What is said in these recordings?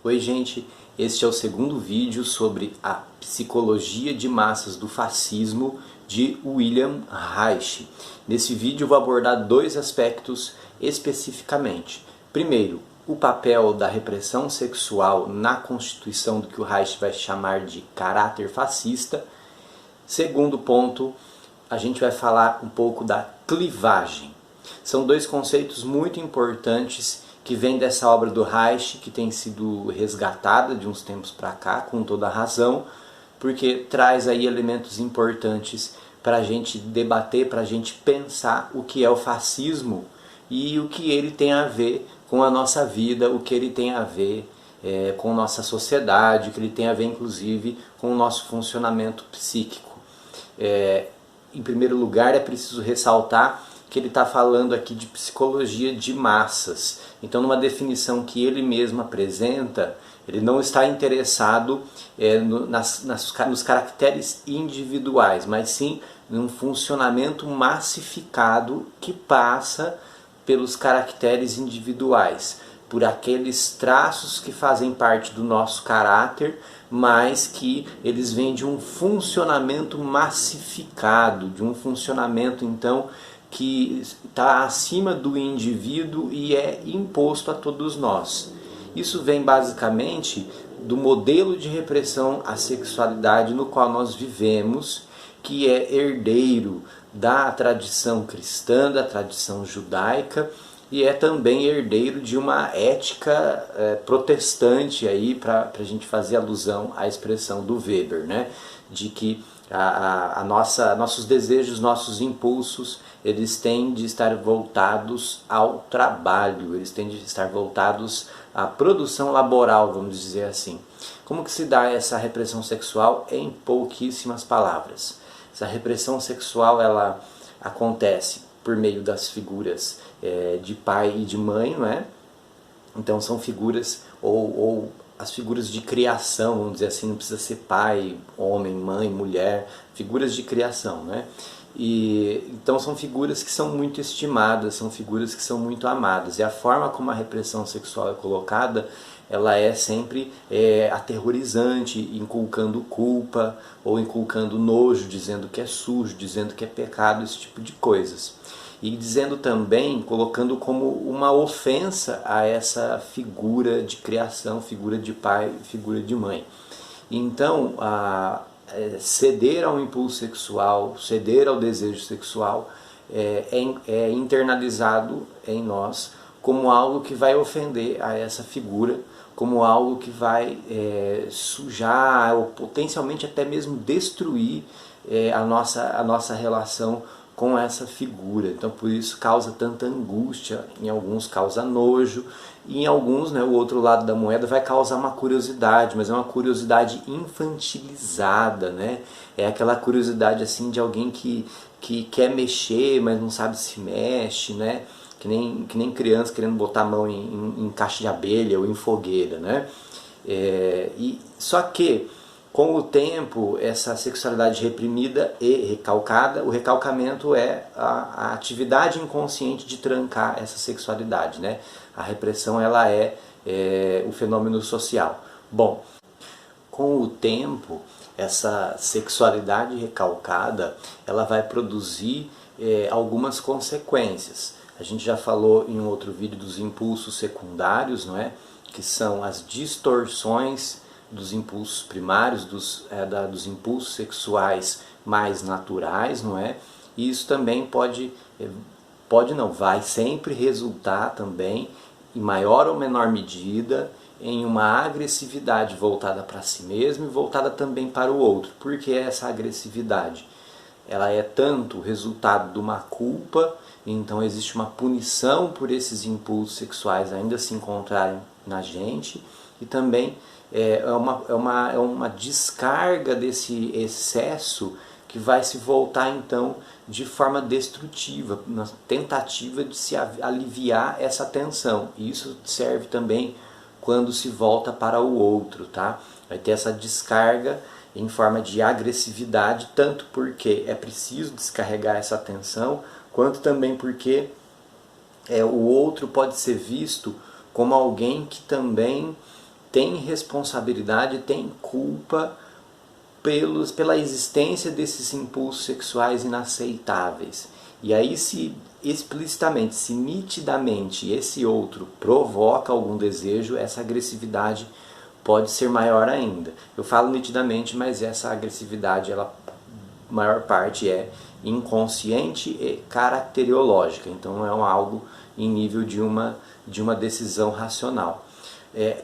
Oi gente, este é o segundo vídeo sobre a psicologia de massas do fascismo de William Reich. Nesse vídeo eu vou abordar dois aspectos especificamente. Primeiro, o papel da repressão sexual na constituição do que o Reich vai chamar de caráter fascista. Segundo ponto, a gente vai falar um pouco da clivagem. São dois conceitos muito importantes que vêm dessa obra do Reich, que tem sido resgatada de uns tempos para cá, com toda a razão, porque traz aí elementos importantes para a gente debater, para a gente pensar o que é o fascismo e o que ele tem a ver com a nossa vida, o que ele tem a ver com nossa sociedade, o que ele tem a ver inclusive com o nosso funcionamento psíquico. Em primeiro lugar, é preciso ressaltar que ele está falando aqui de psicologia de massas. Então, numa definição que ele mesmo apresenta, ele não está interessado nos caracteres individuais, mas sim num funcionamento massificado que passa pelos caracteres individuais, por aqueles traços que fazem parte do nosso caráter, mas que eles vêm de um funcionamento massificado, de um funcionamento então que está acima do indivíduo e é imposto a todos nós. Isso vem basicamente do modelo de repressão à sexualidade no qual nós vivemos, que é herdeiro da tradição cristã, da tradição judaica, e é também herdeiro de uma ética protestante, aí para a gente fazer alusão à expressão do Weber, né? De que nossos desejos, nossos impulsos, eles têm de estar voltados ao trabalho, eles têm de estar voltados à produção laboral, vamos dizer assim. Como que se dá essa repressão sexual? Em pouquíssimas palavras. Essa repressão sexual, ela acontece por meio das figuras de pai e de mãe, não é? Então são figuras, ou as figuras de criação, vamos dizer assim, não precisa ser pai, homem, mãe, mulher, figuras de criação, né? Então são figuras que são muito estimadas, são figuras que são muito amadas. E a forma como a repressão sexual é colocada, ela é sempre aterrorizante, inculcando culpa ou inculcando nojo, dizendo que é sujo, dizendo que é pecado, esse tipo de coisas. E dizendo também, colocando como uma ofensa a essa figura de criação, figura de pai, figura de mãe. Então, ceder ao impulso sexual, ceder ao desejo sexual é internalizado em nós como algo que vai ofender a essa figura, como algo que vai sujar ou potencialmente até mesmo destruir a nossa relação com essa figura. Então por isso causa tanta angústia, em alguns causa nojo, e em alguns, né, o outro lado da moeda vai causar uma curiosidade, mas é uma curiosidade infantilizada, né? É aquela curiosidade assim de alguém que quer mexer, mas não sabe se mexe, né? Que nem criança querendo botar a mão em caixa de abelha ou em fogueira, né? Só que com o tempo, essa sexualidade reprimida e recalcada, o recalcamento é a atividade inconsciente de trancar essa sexualidade, né? A repressão, ela é o fenômeno social. Bom, com o tempo, essa sexualidade recalcada, ela vai produzir algumas consequências. A gente já falou em um outro vídeo dos impulsos secundários, não é? Que são as distorções dos impulsos primários, dos impulsos sexuais mais naturais, não é? E isso também vai sempre resultar também, em maior ou menor medida, em uma agressividade voltada para si mesmo e voltada também para o outro. Por que essa agressividade? Ela é tanto resultado de uma culpa, então existe uma punição por esses impulsos sexuais ainda se encontrarem na gente, e também é uma descarga desse excesso que vai se voltar então de forma destrutiva, na tentativa de se aliviar essa tensão. E isso serve também quando se volta para o outro, tá? Vai ter essa descarga em forma de agressividade, tanto porque é preciso descarregar essa tensão, quanto também porque o outro pode ser visto como alguém que também tem responsabilidade, tem culpa pela existência desses impulsos sexuais inaceitáveis. E aí, se explicitamente, se nitidamente esse outro provoca algum desejo, essa agressividade pode ser maior ainda. Eu falo nitidamente, mas essa agressividade, ela, a maior parte é inconsciente e caracteriológica, então não é algo em nível de uma decisão racional.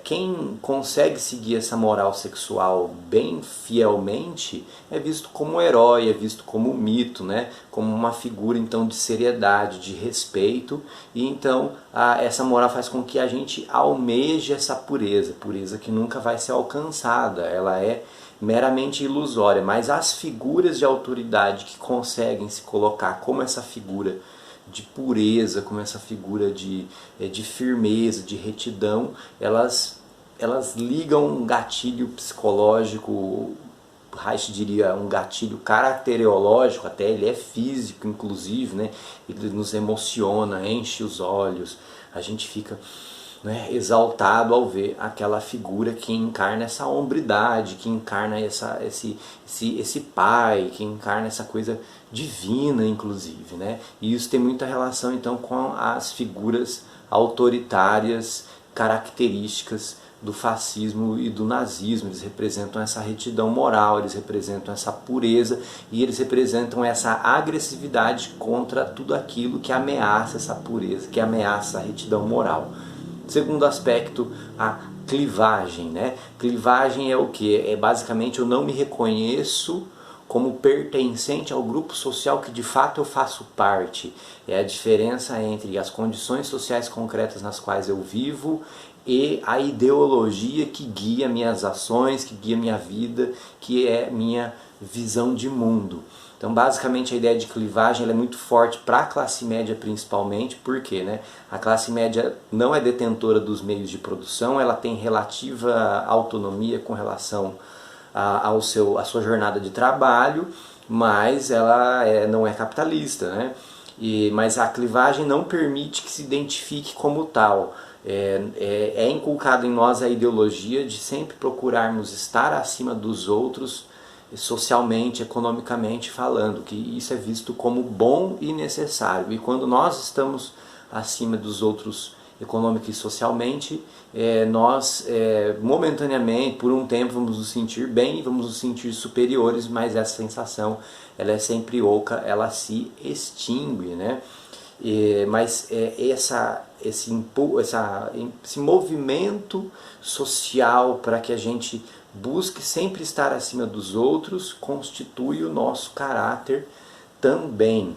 Quem consegue seguir essa moral sexual bem fielmente é visto como herói, é visto como mito, né? Como uma figura então de seriedade, de respeito, e então essa moral faz com que a gente almeje essa pureza, pureza que nunca vai ser alcançada, ela é meramente ilusória, mas as figuras de autoridade que conseguem se colocar como essa figura de pureza, como essa figura de firmeza, de retidão, elas ligam um gatilho psicológico, Reich diria um gatilho caracteriológico, até ele é físico inclusive, né? Ele nos emociona, enche os olhos, a gente fica, né, exaltado ao ver aquela figura que encarna essa hombridade, que encarna esse pai, que encarna essa coisa divina, inclusive, né? E isso tem muita relação então com as figuras autoritárias características do fascismo e do nazismo. Eles representam essa retidão moral, eles representam essa pureza e eles representam essa agressividade contra tudo aquilo que ameaça essa pureza, que ameaça a retidão moral. Segundo aspecto, a clivagem, né? Clivagem é o que? É basicamente eu não me reconheço como pertencente ao grupo social que de fato eu faço parte. É a diferença entre as condições sociais concretas nas quais eu vivo e a ideologia que guia minhas ações, que guia minha vida, que é minha visão de mundo. Então, basicamente, a ideia de clivagem ela é muito forte para a classe média, principalmente, porque, né, a classe média não é detentora dos meios de produção, ela tem relativa autonomia com relação à sua jornada de trabalho, mas ela não é capitalista, né? Mas a clivagem não permite que se identifique como tal. É inculcado em nós a ideologia de sempre procurarmos estar acima dos outros, socialmente, economicamente falando, que isso é visto como bom e necessário. E quando nós estamos acima dos outros econômica e socialmente, nós momentaneamente, por um tempo, vamos nos sentir bem, vamos nos sentir superiores, mas essa sensação ela é sempre oca, ela se extingue, né? Mas esse movimento social para que a gente busque sempre estar acima dos outros constitui o nosso caráter também.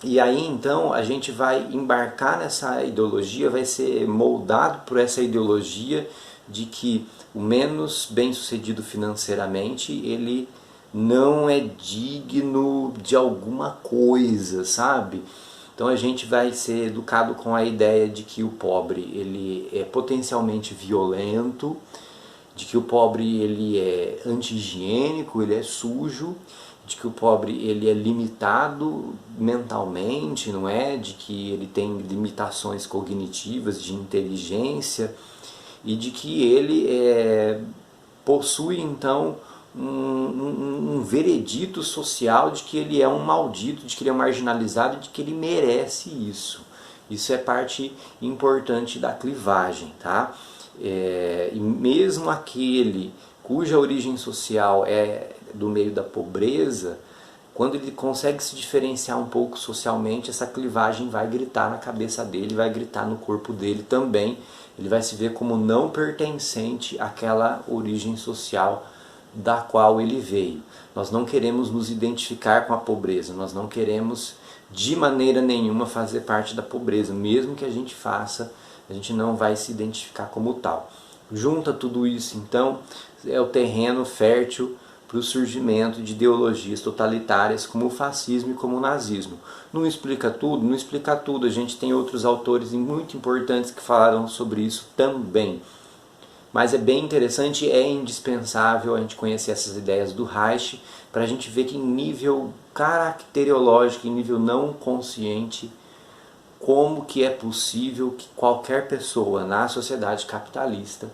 E aí então a gente vai embarcar nessa ideologia, vai ser moldado por essa ideologia de que o menos bem-sucedido financeiramente, ele não é digno de alguma coisa, sabe? Então a gente vai ser educado com a ideia de que o pobre ele é potencialmente violento, de que o pobre ele é anti-higiênico, ele é sujo, de que o pobre ele é limitado mentalmente, não é? De que ele tem limitações cognitivas, de inteligência, e de que ele possui então um veredito social de que ele é um maldito, de que ele é um marginalizado, de que ele merece isso. Isso é parte importante da clivagem, tá? E mesmo aquele cuja origem social é do meio da pobreza, quando ele consegue se diferenciar um pouco socialmente, essa clivagem vai gritar na cabeça dele, vai gritar no corpo dele também. Ele vai se ver como não pertencente àquela origem social da qual ele veio. Nós não queremos nos identificar com a pobreza, nós não queremos de maneira nenhuma fazer parte da pobreza, mesmo que a gente faça, a gente não vai se identificar como tal. Junta tudo isso, então, é o terreno fértil para o surgimento de ideologias totalitárias como o fascismo e como o nazismo. Não explica tudo? Não explica tudo. A gente tem outros autores muito importantes que falaram sobre isso também. Mas é bem interessante, é indispensável a gente conhecer essas ideias do Reich para a gente ver que em nível caracteriológico, em nível não consciente, como que é possível que qualquer pessoa na sociedade capitalista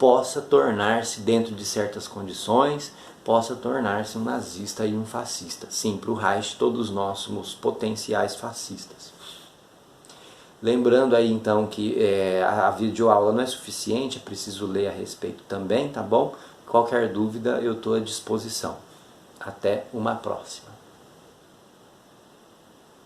possa tornar-se, dentro de certas condições, possa tornar-se um nazista e um fascista. Sim, para o Reich todos nós somos potenciais fascistas. Lembrando aí então que a videoaula não é suficiente, é preciso ler a respeito também, tá bom? Qualquer dúvida eu estou à disposição. Até uma próxima.